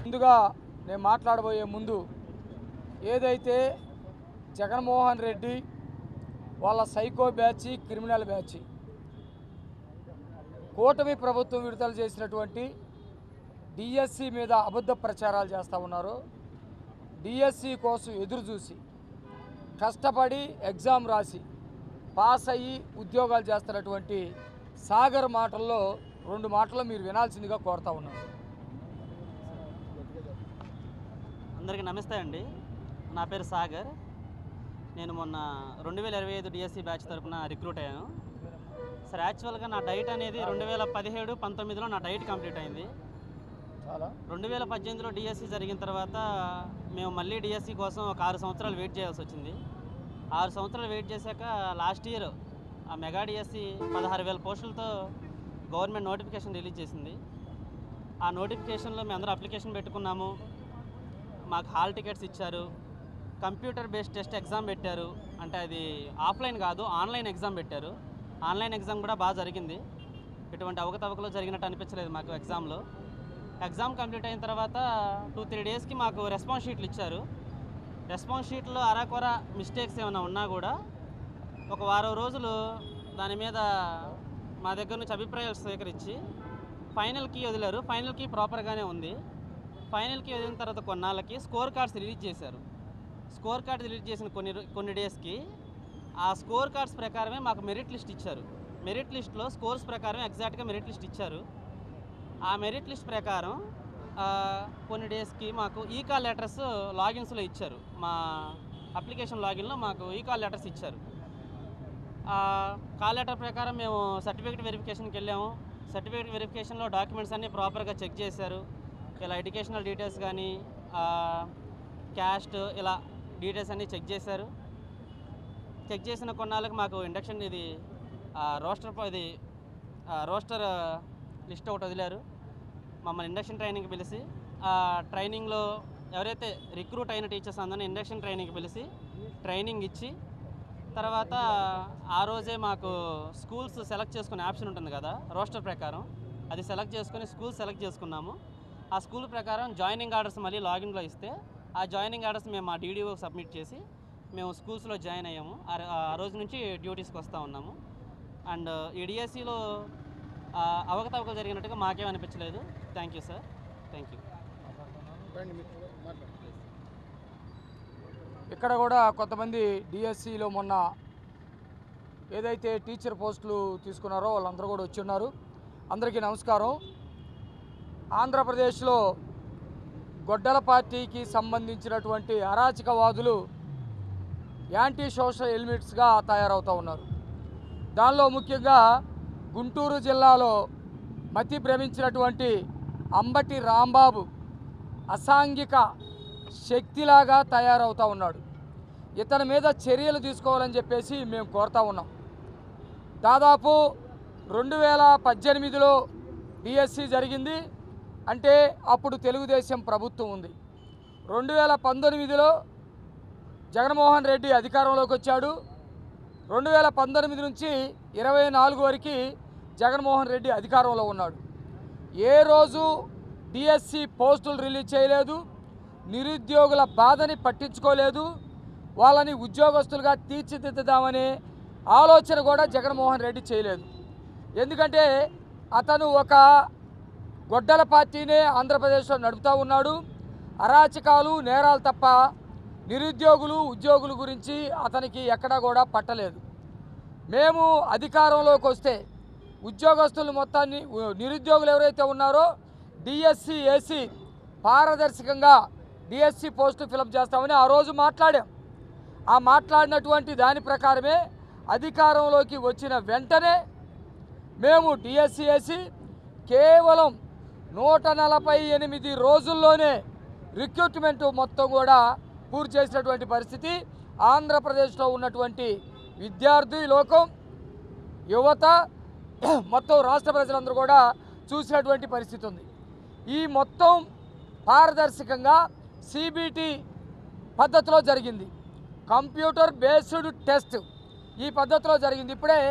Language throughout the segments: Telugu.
ముందుగా నేను మాట్లాడబోయే ముందు ఏదైతే జగన్మోహన్ రెడ్డి వాళ్ళ సైకో బ్యాచ్ క్రిమినల్ బ్యాచ్ కూటమి ప్రభుత్వం విడుదల చేసినటువంటి డిఎస్సి మీద అబద్ధ ప్రచారాలు చేస్తూ ఉన్నారు. డిఎస్సి కోసం ఎదురు చూసి కష్టపడి ఎగ్జామ్ రాసి పాస్ అయ్యి ఉద్యోగాలు చేస్తున్నటువంటి సాగర్ మాటల్లో 2 మాటలు మీరు వినాల్సిందిగా కోరుతా ఉన్నాను. అందరికీ నమస్తే అండి. నా పేరు సాగర్. నేను మొన్న 2025 డిఎస్సి బ్యాచ్ తరఫున రిక్రూట్ అయ్యాను. సరే, యాక్చువల్గా నా డైట్ అనేది 2017-19లో నా డైట్ కంప్లీట్ అయింది. 2018లో డిఎస్సి జరిగిన తర్వాత మేము మళ్ళీ డిఎస్సి కోసం ఒక 6 సంవత్సరాలు వెయిట్ చేయాల్సి వచ్చింది. 6 సంవత్సరాలు వెయిట్ చేశాక లాస్ట్ ఇయర్ ఆ మెగా డిఎస్సి 16,000 పోస్టులతో గవర్నమెంట్ నోటిఫికేషన్ రిలీజ్ చేసింది. ఆ నోటిఫికేషన్లో మేము అందరూ అప్లికేషన్ పెట్టుకున్నాము. మాకు హాల్ టికెట్స్ ఇచ్చారు. కంప్యూటర్ బేస్డ్ టెస్ట్ ఎగ్జామ్ పెట్టారు. అంటే అది ఆఫ్లైన్ కాదు, ఆన్లైన్ ఎగ్జామ్ పెట్టారు. ఆన్లైన్ ఎగ్జామ్ కూడా బాగా జరిగింది. ఎటువంటి అవకతవకలు జరిగినట్టు అనిపించలేదు మాకు ఎగ్జామ్లో. ఎగ్జామ్ కంప్లీట్ అయిన తర్వాత 2-3 డేస్కి మాకు రెస్పాన్స్ షీట్లు ఇచ్చారు. రెస్పాన్స్ షీట్లో అరాకొర మిస్టేక్స్ ఏమైనా ఉన్నా కూడా ఒక వారం రోజులు దాని మీద మా దగ్గర నుంచి అభిప్రాయాలు సేకరించి ఫైనల్కి వదిలారు. ఫైనల్కి ప్రాపర్గానే ఉంది. ఫైనల్కి వదిలిన తర్వాత కొన్నాళ్ళకి స్కోర్ కార్డ్స్ రిలీజ్ చేశారు. స్కోర్ కార్డ్ రిలీజ్ చేసిన కొన్ని డేస్కి ఆ స్కోర్ కార్డ్స్ ప్రకారమే మాకు మెరిట్ లిస్ట్ ఇచ్చారు. మెరిట్ లిస్ట్లో స్కోర్స్ ప్రకారం ఎగ్జాక్ట్గా మెరిట్ లిస్ట్ ఇచ్చారు. ఆ మెరిట్ లిస్ట్ ప్రకారం కొన్ని డేస్కి మాకు ఈకాల్ లెటర్స్ లాగిన్స్లో ఇచ్చారు. మా అప్లికేషన్ లాగిన్లో మాకు ఈకాల్ లెటర్స్ ఇచ్చారు. కాల్ లెటర్ ప్రకారం మేము సర్టిఫికేట్ వెరిఫికేషన్కి వెళ్ళాము. సర్టిఫికేట్ వెరిఫికేషన్లో డాక్యుమెంట్స్ అన్నీ ప్రాపర్గా చెక్ చేశారు. ఇలా ఎడ్యుకేషనల్ డీటెయిల్స్ కానీ క్యాస్ట్ ఇలా డీటెయిల్స్ అన్నీ చెక్ చేశారు. చెక్ చేసిన కొన్నాళ్ళకి మాకు ఇండక్షన్ ఇది రోస్టర్ లిస్ట్ ఒకటి వదిలారు. మమ్మల్ని ఇండక్షన్ ట్రైనింగ్కి పిలిచి ఆ ట్రైనింగ్లో ఎవరైతే రిక్రూట్ అయిన టీచర్స్ అందరినీ ఇండక్షన్ ట్రైనింగ్కి పిలిచి ట్రైనింగ్ ఇచ్చి తర్వాత ఆ రోజే మాకు స్కూల్స్ సెలెక్ట్ చేసుకునే ఆప్షన్ ఉంటుంది కదా రోస్టర్ ప్రకారం, అది సెలెక్ట్ చేసుకొని స్కూల్ సెలెక్ట్ చేసుకున్నాము. ఆ స్కూల్ ప్రకారం జాయినింగ్ ఆర్డర్స్ మళ్ళీ లాగిన్లో ఇస్తే ఆ జాయినింగ్ ఆర్డర్స్ మేము మా డీడీఓ సబ్మిట్ చేసి మేము స్కూల్స్లో జాయిన్ అయ్యాము. ఆ రోజు నుంచి డ్యూటీస్కి వస్తూ ఉన్నాము. అండ్ ఈ డిఎస్సిలో అవకతవకలు జరిగినట్టుగా మాకేం అనిపించలేదు. Thank you sir. Thank you. ఇక్కడ కూడా కొంతమంది డిఎస్సిలో మొన్న ఏదైతే టీచర్ పోస్టులు తీసుకున్నారో వాళ్ళందరూ కూడా వచ్చి ఉన్నారు. అందరికీ నమస్కారం. ఆంధ్రప్రదేశ్లో గొడ్డల పార్టీకి సంబంధించినటువంటి అరాచకవాదులు యాంటీ సోషల్ ఎలిమెంట్స్గా తయారవుతూ ఉన్నారు. దానిలో ముఖ్యంగా గుంటూరు జిల్లాలో మతి భ్రమించినటువంటి అంబటి రాంబాబు అసాంఘిక శక్తిలాగా తయారవుతూ ఉన్నాడు. ఇతని మీద చర్యలు తీసుకోవాలని చెప్పేసి మేము కోరుతా ఉన్నాం. దాదాపు 2018లో డిఎస్సి జరిగింది. అంటే అప్పుడు తెలుగుదేశం ప్రభుత్వం ఉంది. 2019లో జగన్మోహన్ రెడ్డి అధికారంలోకి వచ్చాడు. 2019 నుంచి 24 వరకు జగన్మోహన్ రెడ్డి అధికారంలో ఉన్నాడు. ఏ రోజు డిఎస్సి పోస్టులు రిలీజ్ చేయలేదు. నిరుద్యోగుల బాధని పట్టించుకోలేదు. వాళ్ళని ఉద్యోగస్తులుగా తీర్చిదిద్దుదామనే ఆలోచన కూడా జగన్మోహన్ రెడ్డి చేయలేదు. ఎందుకంటే అతను ఒక గొడ్డల పార్టీనే ఆంధ్రప్రదేశ్లో నడుపుతూ ఉన్నాడు. అరాచకాలు నేరాలు తప్ప నిరుద్యోగులు ఉద్యోగుల గురించి అతనికి ఎక్కడా కూడా పట్టలేదు. మేము అధికారంలోకి వస్తే ఉద్యోగస్తులు మొత్తాన్ని నిరుద్యోగులు ఎవరైతే ఉన్నారో డిఎస్సి వేసి పారదర్శకంగా డిఎస్సి పోస్టు ఫిలప్ చేస్తామని ఆ రోజు మాట్లాడాం. ఆ మాట్లాడినటువంటి దాని ప్రకారమే అధికారంలోకి వచ్చిన వెంటనే మేము డిఎస్సి వేసి కేవలం 148 రోజుల్లోనే రిక్రూట్మెంట్ మొత్తం కూడా పూర్తి చేసినటువంటి పరిస్థితి ఆంధ్రప్రదేశ్లో ఉన్నటువంటి విద్యార్థి లోకం, యువత, మొత్తం రాష్ట్ర ప్రజలందరూ కూడా చూసినటువంటి పరిస్థితి ఉంది. ఈ మొత్తం పారదర్శకంగా సిబిటి పద్ధతిలో జరిగింది. కంప్యూటర్ బేస్డ్ టెస్ట్ ఈ పద్ధతిలో జరిగింది. ఇప్పుడే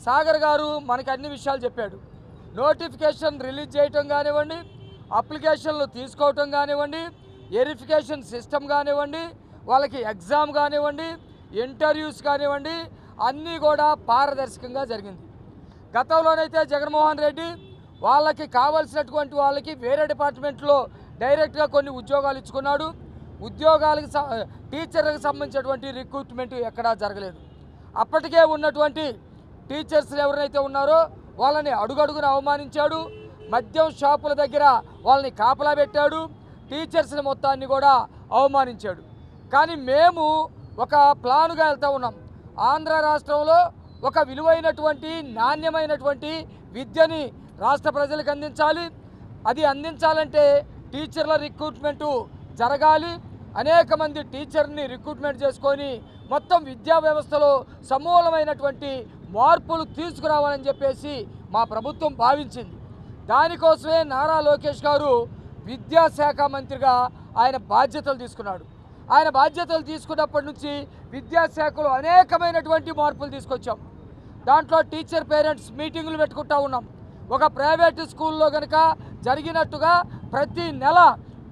సాగర్ గారు మనకి అన్ని విషయాలు చెప్పాడు. నోటిఫికేషన్ రిలీజ్ చేయటం కానివ్వండి, అప్లికేషన్లు తీసుకోవటం కానివ్వండి, వెరిఫికేషన్ సిస్టమ్ కానివ్వండి, వాళ్ళకి ఎగ్జామ్ కానివ్వండి, ఇంటర్వ్యూస్ కానివ్వండి, అన్నీ కూడా పారదర్శకంగా జరిగింది. గతంలోనైతే జగన్మోహన్ రెడ్డి వాళ్ళకి కావాల్సినటువంటి వాళ్ళకి వేరే డిపార్ట్మెంట్లో డైరెక్ట్గా కొన్ని ఉద్యోగాలు ఇచ్చుకున్నాడు. ఉద్యోగాలకు టీచర్లకు సంబంధించినటువంటి రిక్రూట్మెంట్ ఎక్కడా జరగలేదు. అప్పటికే ఉన్నటువంటి టీచర్స్ ఎవరైతే ఉన్నారో వాళ్ళని అడుగడుగున అవమానించాడు. మద్యం షాపుల దగ్గర వాళ్ళని కాపలా పెట్టాడు. టీచర్స్ని మొత్తాన్ని కూడా అవమానించాడు. కానీ మేము ఒక ప్లాన్గా వెళ్తూ ఉన్నాం. ఆంధ్ర రాష్ట్రంలో ఒక విలువైనటువంటి నాణ్యమైనటువంటి విద్యని రాష్ట్ర ప్రజలకు అందించాలి. అది అందించాలంటే టీచర్ల రిక్రూట్మెంటు జరగాలి. అనేక మంది టీచర్ని రిక్రూట్మెంట్ చేసుకొని మొత్తం విద్యా వ్యవస్థలో సమూలమైనటువంటి మార్పులు తీసుకురావాలని చెప్పేసి మా ప్రభుత్వం భావించింది. దానికోసమే నారా లోకేష్ గారు విద్యాశాఖ మంత్రిగా ఆయన బాధ్యతలు తీసుకున్నాడు. ఆయన బాధ్యతలు తీసుకున్నప్పటి నుంచి విద్యాశాఖలో అనేకమైనటువంటి మార్పులు తీసుకొచ్చాం. దాంట్లో టీచర్ పేరెంట్స్ మీటింగులు పెట్టుకుంటూ ఉన్నాం. ఒక ప్రైవేటు స్కూల్లో కనుక జరిగినట్టుగా ప్రతి నెల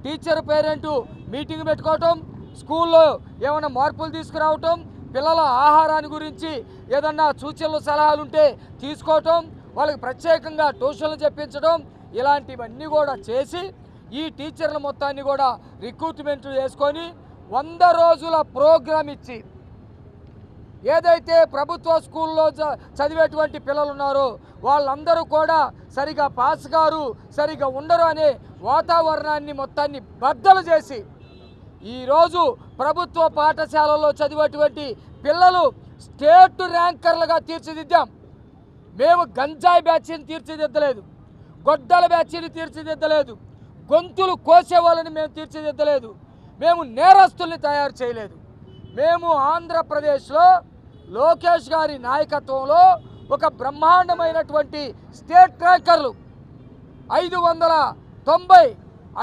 టీచర్ పేరెంటు మీటింగ్ పెట్టుకోవటం, స్కూల్లో ఏమైనా మార్పులు తీసుకురావటం, పిల్లల ఆహారాన్ని గురించి ఏదన్నా సూచనలు సలహాలు ఉంటే తీసుకోవటం, వాళ్ళకి ప్రత్యేకంగా ట్యూషన్లు చెప్పించడం, ఇలాంటివన్నీ కూడా చేసి ఈ టీచర్ల మొత్తాన్ని కూడా రిక్రూట్మెంట్ చేసుకొని 100 రోజుల ప్రోగ్రాం ఇచ్చి ఏదైతే ప్రభుత్వ స్కూల్లో చదివేటువంటి పిల్లలు ఉన్నారో వాళ్ళందరూ కూడా సరిగా పాస్ గారు సరిగా ఉండరు అనే వాతావరణాన్ని మొత్తాన్ని బద్దలు చేసి ఈరోజు ప్రభుత్వ పాఠశాలలో చదివేటువంటి పిల్లలు స్టేట్ ర్యాంకర్లుగా తీర్చిదిద్దాం. మేము గంజాయి బ్యాచ్ని తీర్చిదిద్దలేదు, గొడ్డల బ్యాచ్ని తీర్చిదిద్దలేదు, గొంతులు కోసే వాళ్ళని మేము తీర్చిదిద్దలేదు, మేము నేరస్తుల్ని తయారు చేయలేదు. మేము ఆంధ్రప్రదేశ్లో లోకేష్ గారి నాయకత్వంలో ఒక బ్రహ్మాండమైనటువంటి స్టేట్ ర్యాంకర్లు 590,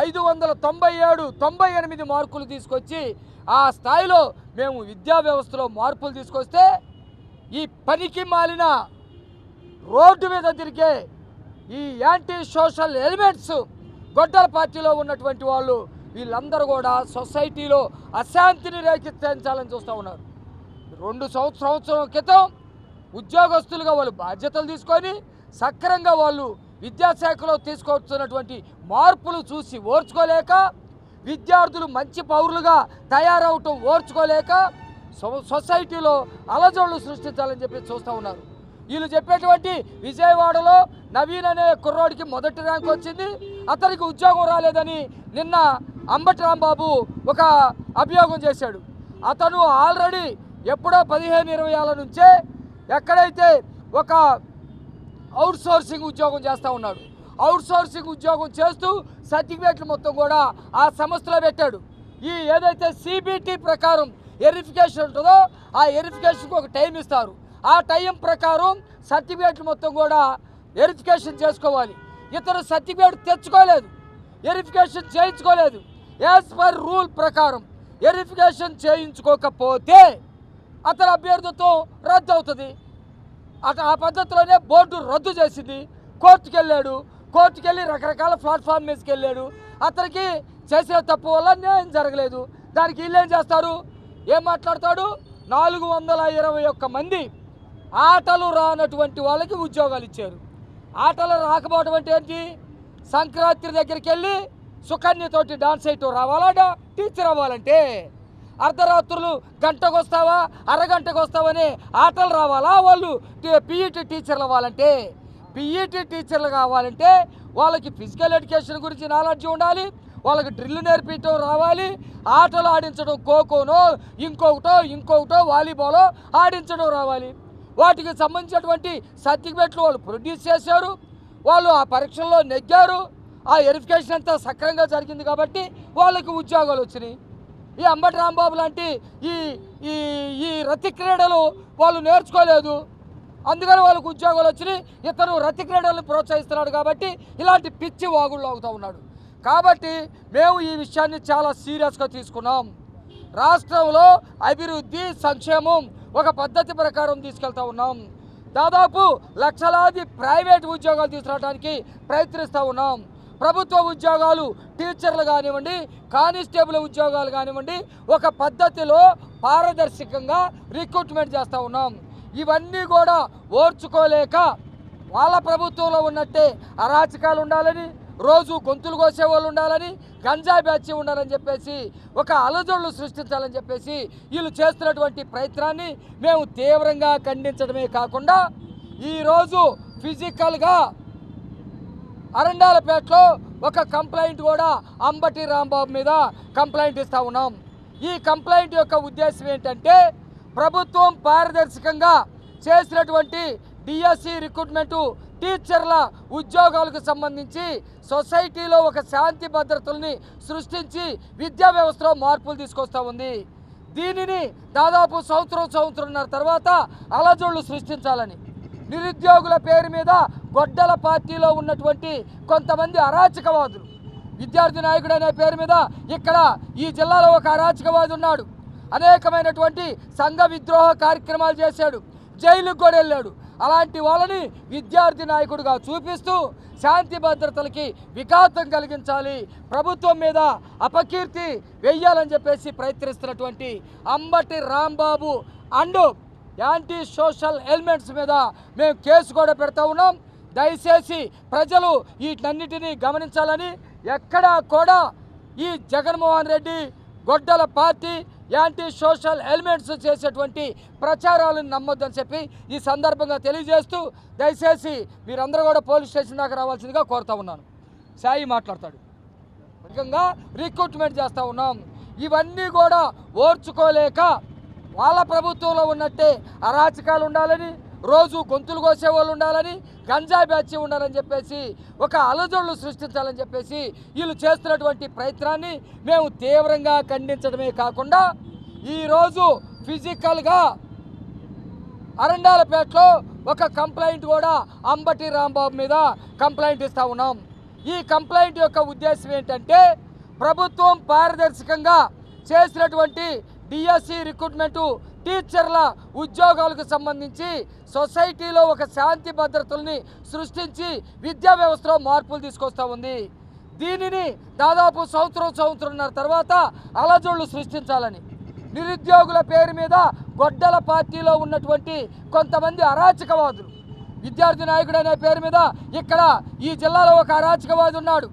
597, 98 మార్కులు తీసుకొచ్చి ఆ స్థాయిలో మేము విద్యా వ్యవస్థలో మార్పులు తీసుకొస్తే ఈ పనికి మాలిన రోడ్డు మీద తిరిగే ఈ యాంటీ సోషల్ ఎలిమెంట్స్ గొడ్డల పార్టీలో ఉన్నటువంటి వాళ్ళు వీళ్ళందరూ కూడా సొసైటీలో అశాంతిని రేకెత్తించాలని చూస్తూ ఉన్నారు. 2 సంవత్సరాల క్రితం ఉద్యోగస్తులుగా వాళ్ళు బాధ్యతలు తీసుకొని సక్రమంగా వాళ్ళు విద్యాశాఖలో తీసుకొస్తున్నటువంటి మార్పులు చూసి ఓర్చుకోలేక, విద్యార్థులు మంచి పౌరులుగా తయారవటం ఓర్చుకోలేక సొసైటీలో అలజడులు సృష్టించాలని చెప్పి చూస్తూ ఉన్నారు. వీళ్ళు చెప్పేటువంటి విజయవాడలో నవీన్ అనే కుర్రోడికి మొదటి ర్యాంక్ వచ్చింది, అతనికి ఉద్యోగం రాలేదని నిన్న అంబటి రాంబాబు ఒక అభియోగం చేశాడు. అతను ఆల్రెడీ ఎప్పుడో 15-20 ఏళ్ళ నుంచే ఎక్కడైతే ఒక అవుట్సోర్సింగ్ ఉద్యోగం చేస్తూ ఉన్నాడు. అవుట్సోర్సింగ్ ఉద్యోగం చేస్తూ సర్టిఫికేట్లు మొత్తం కూడా ఆ సంస్థలో పెట్టాడు. ఈ ఏదైతే సిబిటి ప్రకారం వెరిఫికేషన్ ఉంటుందో ఆ వెరిఫికేషన్కి ఒక టైం ఇస్తారు. ఆ టైం ప్రకారం సర్టిఫికేట్లు మొత్తం కూడా వెరిఫికేషన్ చేసుకోవాలి. ఇతను సర్టిఫికేట్ తెచ్చుకోలేదు, వెరిఫికేషన్ చేయించుకోలేదు. యాజ్ పర్ రూల్ ప్రకారం వెరిఫికేషన్ చేయించుకోకపోతే అతని అభ్యర్థిత్వం రద్దు అవుతుంది. ఆ పద్ధతిలోనే బోర్డు రద్దు చేసింది. కోర్టుకు వెళ్ళాడు, కోర్టుకు వెళ్ళి రకరకాల ప్లాట్ఫామ్ మీదకి వెళ్ళాడు. అతనికి చేసిన తప్పు వల్ల న్యాయం జరగలేదు. దానికి వీళ్ళేం చేస్తారు, ఏం మాట్లాడతాడు, 421 మంది ఆటలు రానటువంటి వాళ్ళకి ఉద్యోగాలు ఇచ్చారు. ఆటలు రాకపోవడం అంటే ఏంటి, సంక్రాంతి దగ్గరికి వెళ్ళి సుకన్యతోటి డాన్స్ చేయటం రావాలా, టీచర్ అవ్వాలంటే అర్ధరాత్రులు గంటకు వస్తావా అరగంటకు వస్తావని ఆటలు రావాలా, వాళ్ళు పీఈటీ టీచర్లు అవ్వాలంటే, పీఈటీ టీచర్లు కావాలంటే వాళ్ళకి ఫిజికల్ ఎడ్యుకేషన్ గురించి నాలెడ్జ్ ఉండాలి, వాళ్ళకి డ్రిల్ నేర్పించడం రావాలి, ఆటలు ఆడించడం ఖోఖోనో ఇంకొకటో వాలీబాలో ఆడించడం రావాలి. వాటికి సంబంధించినటువంటి సర్టిఫికేట్లు వాళ్ళు ప్రొడ్యూస్ చేశారు. వాళ్ళు ఆ పరీక్షల్లో నెగ్గారు. ఆ వెరిఫికేషన్ అంతా సక్రమంగా జరిగింది కాబట్టి వాళ్ళకి ఉద్యోగాలు వచ్చినాయి. ఈ అంబటి రాంబాబు లాంటి ఈ రతి క్రీడలు వాళ్ళు నేర్చుకోలేదు, అందుకని వాళ్ళకు ఉద్యోగాలు వచ్చినాయి. ఇతను రతి క్రీడలను ప్రోత్సహిస్తున్నాడు కాబట్టి ఇలాంటి పిచ్చి వాగుళ్ళు అవుతూ ఉన్నాడు. కాబట్టి మేము ఈ విషయాన్ని చాలా సీరియస్గా తీసుకున్నాం. రాష్ట్రంలో అభివృద్ధి సంక్షేమం ఒక పద్ధతి ప్రకారం తీసుకెళ్తా ఉన్నాం. దాదాపు లక్షలాది ప్రైవేట్ ఉద్యోగాలు తీసుకురావడానికి ప్రయత్నిస్తూ ఉన్నాం. ప్రభుత్వ ఉద్యోగాలు టీచర్లు కానివ్వండి, కానిస్టేబుల్ ఉద్యోగాలు కానివ్వండి ఒక పద్ధతిలో పారదర్శకంగా రిక్రూట్మెంట్ చేస్తూ ఉన్నాం. ఇవన్నీ కూడా ఓర్చుకోలేక వాళ్ళ ప్రభుత్వంలో ఉన్నట్టే అరాచకాలు ఉండాలని, రోజు గొంతులు కోసే వాళ్ళు ఉండాలని, గంజాయి బ్యాచి ఉండాలని చెప్పేసి ఒక అలజడులు సృష్టించాలని చెప్పేసి వీళ్ళు చేస్తున్నటువంటి ప్రయత్నాన్ని మేము తీవ్రంగా ఖండించడమే కాకుండా ఈరోజు ఫిజికల్గా అరండాలపేటలో ఒక కంప్లైంట్ కూడా అంబటి రాంబాబు మీద కంప్లైంట్ ఇస్తూ ఉన్నాం. ఈ కంప్లైంట్ యొక్క ఉద్దేశం ఏంటంటే ప్రభుత్వం పారదర్శకంగా చేసినటువంటి డిఎస్సి రిక్రూట్మెంటు టీచర్ల ఉద్యోగాలకు సంబంధించి సొసైటీలో ఒక శాంతి భద్రతల్ని సృష్టించి విద్యా వ్యవస్థలో మార్పులు తీసుకొస్తూ ఉంది. దీనిని దాదాపు సంవత్సరంన్నర తర్వాత అలజడులు సృష్టించాలని నిరుద్యోగుల పేరు మీద గొడ్డల పార్టీలో ఉన్నటువంటి కొంతమంది అరాచకవాదులు, విద్యార్థి నాయకుడు అనే పేరు మీద ఇక్కడ ఈ జిల్లాలో ఒక అరాచకవాది ఉన్నాడు. అనేకమైనటువంటి సంఘ విద్రోహ కార్యక్రమాలు చేశాడు, జైలుకు కూడా వెళ్ళాడు. అలాంటి వాళ్ళని విద్యార్థి నాయకుడిగా చూపిస్తూ శాంతి భద్రతలకి విఘాతం కలిగించాలి, ప్రభుత్వం మీద అపకీర్తి వెయ్యాలని చెప్పేసి ప్రయత్నిస్తున్నటువంటి Ambati Rambabu and anti social elements మీద మేము కేసు కూడా పెడతా ఉన్నాం. దయచేసి ప్రజలు వీటన్నిటినీ గమనించాలని, ఎక్కడా కూడా ఈ జగన్మోహన్ రెడ్డి గొడ్డల పార్టీ యాంటీ సోషల్ ఎలిమెంట్స్ చేసేటువంటి ప్రచారాలను నమ్మొద్దని చెప్పి ఈ సందర్భంగా తెలియజేస్తూ దయచేసి మీరందరూ కూడా పోలీస్ స్టేషన్ దాకా రావాల్సిందిగా కోరుతా ఉన్నాను. సాయి మాట్లాడతాడు. ముఖ్యంగా రిక్రూట్మెంట్ చేస్తూ ఉన్నాం. ఇవన్నీ కూడా ఓర్చుకోలేక వాళ్ళ ప్రభుత్వంలో ఉన్నట్టే అరాచకాలు ఉండాలని, రోజు గొంతులు కోసే వాళ్ళు ఉండాలని, గంజాయి బ్యాచి ఉండాలని చెప్పేసి ఒక అలజడులు సృష్టించాలని చెప్పేసి వీళ్ళు చేస్తున్నటువంటి ప్రయత్నాన్ని మేము తీవ్రంగా ఖండించడమే కాకుండా ఈరోజు ఫిజికల్గా అరండాలపేటలో ఒక కంప్లైంట్ కూడా అంబటి రాంబాబు మీద కంప్లైంట్ ఇస్తూ ఉన్నాం. ఈ కంప్లైంట్ యొక్క ఉద్దేశం ఏంటంటే ప్రభుత్వం పారదర్శకంగా చేసినటువంటి డిఎస్సి రిక్రూట్మెంటు టీచర్ల ఉద్యోగాలకు సంబంధించి సొసైటీలో ఒక శాంతి భద్రతల్ని సృష్టించి విద్యా వ్యవస్థలో మార్పులు తీసుకొస్తూ ఉంది. దీనిని దాదాపు సంవత్సరంన్నర తర్వాత అలజడులు సృష్టించాలని నిరుద్యోగుల పేరు మీద గొడ్డల పార్టీలో ఉన్నటువంటి కొంతమంది అరాచకవాదులు, విద్యార్థి నాయకుడు అనే పేరు మీద ఇక్కడ ఈ జిల్లాలో ఒక అరాచకవాది ఉన్నాడు.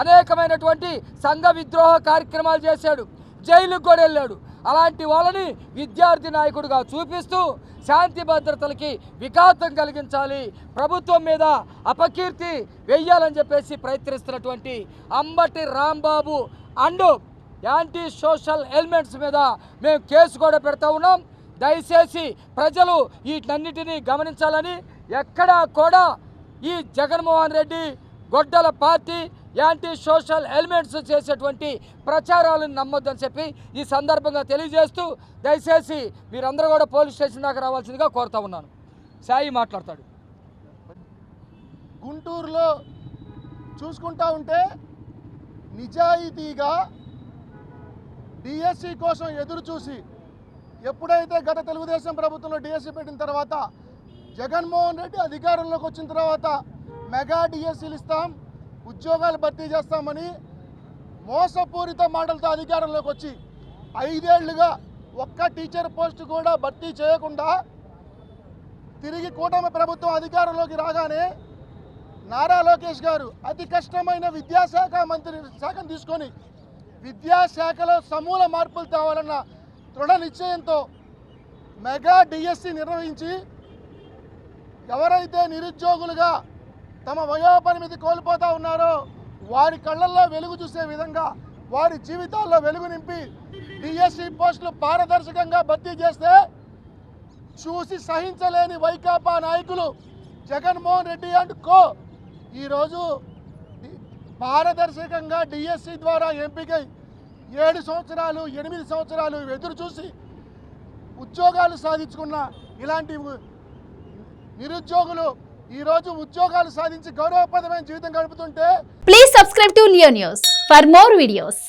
అనేకమైనటువంటి సంఘ విద్రోహ కార్యక్రమాలు చేశాడు, జైలుకు కూడా వెళ్ళాడు. అలాంటి వాళ్ళని విద్యార్థి నాయకుడిగా చూపిస్తూ శాంతి భద్రతలకి విఘాతం కలిగించాలి, ప్రభుత్వం మీద అపకీర్తి వెయ్యాలని చెప్పేసి ప్రయత్నిస్తున్నటువంటి Ambati Rambabu and anti social elements మీద మేము కేసు కూడా పెడతా ఉన్నాం. దయచేసి ప్రజలు వీటన్నిటినీ గమనించాలని, ఎక్కడా కూడా ఈ జగన్మోహన్ రెడ్డి గొడ్డల పార్టీ యాంటీ సోషల్ ఎలిమెంట్స్ చేసేటువంటి ప్రచారాలను నమ్మొద్దని చెప్పి ఈ సందర్భంగా తెలియజేస్తూ దయచేసి మీరందరూ కూడా పోలీస్ స్టేషన్ దాకా రావాల్సిందిగా కోరుతా ఉన్నాను. సాయి మాట్లాడతాడు. గుంటూరులో చూసుకుంటా ఉంటే నిజాయితీగా డిఎస్సి కోసం ఎదురు చూసి ఎప్పుడైతే గత తెలుగుదేశం ప్రభుత్వంలో డిఎస్సి పెట్టిన తర్వాత జగన్మోహన్ రెడ్డి అధికారంలోకి వచ్చిన తర్వాత మెగా డిఎస్సీలు ఇస్తాం, ఉద్యోగాలు భర్తీ చేస్తామని మోసపూరిత మాటలతో అధికారంలోకి వచ్చి 5 ఏళ్లుగా ఒక్క టీచర్ పోస్టు కూడా భర్తీ చేయకుండా తిరిగి కూటమి ప్రభుత్వం అధికారంలోకి రాగానే నారా లోకేష్ గారు అతి కష్టమైన విద్యాశాఖ మంత్రి శాఖను తీసుకొని విద్యాశాఖలో సమూల మార్పులు తేవాలన్న దృఢ నిశ్చయంతో మెగా డిఎస్సి నిర్వహించి ఎవరైతే నిరుద్యోగులుగా తమ వయోపరిమితి కోల్పోతూ ఉన్నారో వారి కళ్ళల్లో వెలుగు చూసే విధంగా వారి జీవితాల్లో వెలుగు నింపి డిఎస్సి పోస్టులు పారదర్శకంగా భర్తీ చేస్తే చూసి సహించలేని వైకాపా నాయకులు జగన్మోహన్ రెడ్డి అండ్ కో ఈరోజు పారదర్శకంగా డిఎస్సి ద్వారా ఎంపికై 7 సంవత్సరాలు 8 సంవత్సరాలు ఎదురు చూసి ఉద్యోగాలు సాధించుకున్న ఇలాంటి నిరుద్యోగులు ఈరోజు ఉద్యోగాలు సాధించి గౌరవప్రదమైన జీవితం గడుపుతుంటే please subscribe to Leo news for more videos.